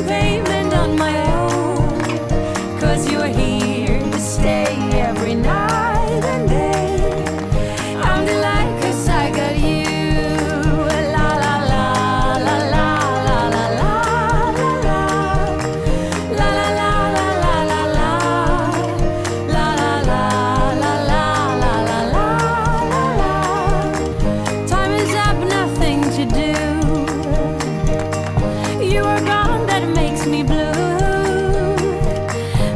chasing payment on my own. 'Cause you're here to stay every night and day. I'm delighted 'cause I got you. La la la la la la la la la la. La la la la la la la. La la la la la la la la la. Time is up, nothing to do. You are gone, that makes me blue.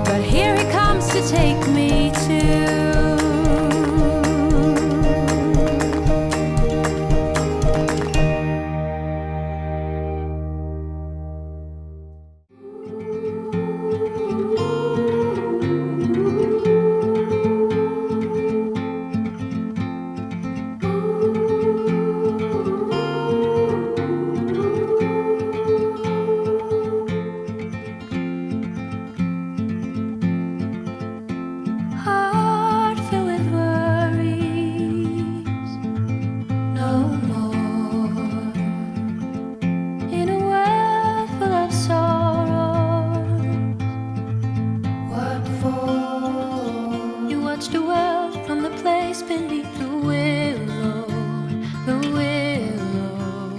But here he comes to take me too. Heart filled with worries, no more. In a world full of sorrows, what for? You watch the world from the place beneath the willow, the willow.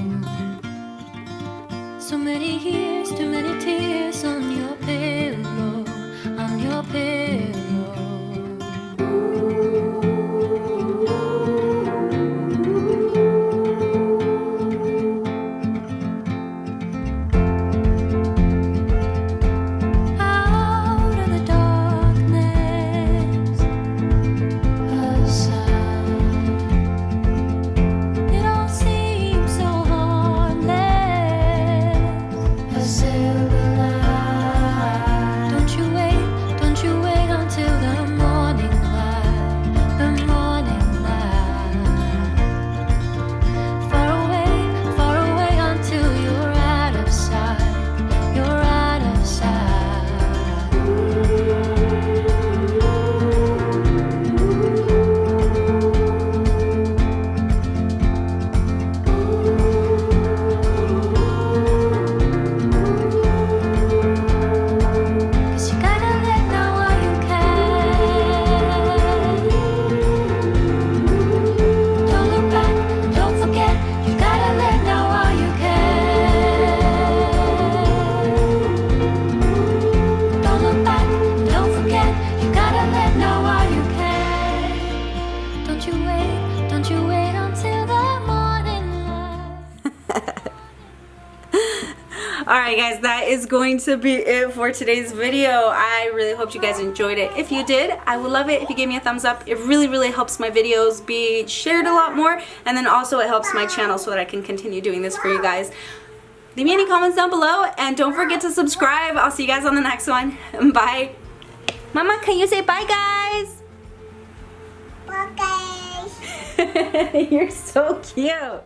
So many years, too many tears on your pillow, on your pillow. Out of the darkness, a sound. It all seems so harmless. A silver light. Don't you wait until the morning light, the morning light. Far away until you're out of sight, you're out of sight. Cause you gotta let go while you can. Don't look back, don't forget. You gotta let go while you can. Don't look back, don't forget. You gotta let go while you can. Don't you wait until the morning light. Alright guys, that is going to be it for today's video. I really hope you guys enjoyed it. If you did, I would love it if you gave me a thumbs up. It really helps my videos be shared a lot more, and then also it helps my channel so that I can continue doing this for you guys. Leave me any comments down below, and don't forget to subscribe. I'll see you guys on the next one. Bye. Mama, can you say bye guys? Okay. You're so cute.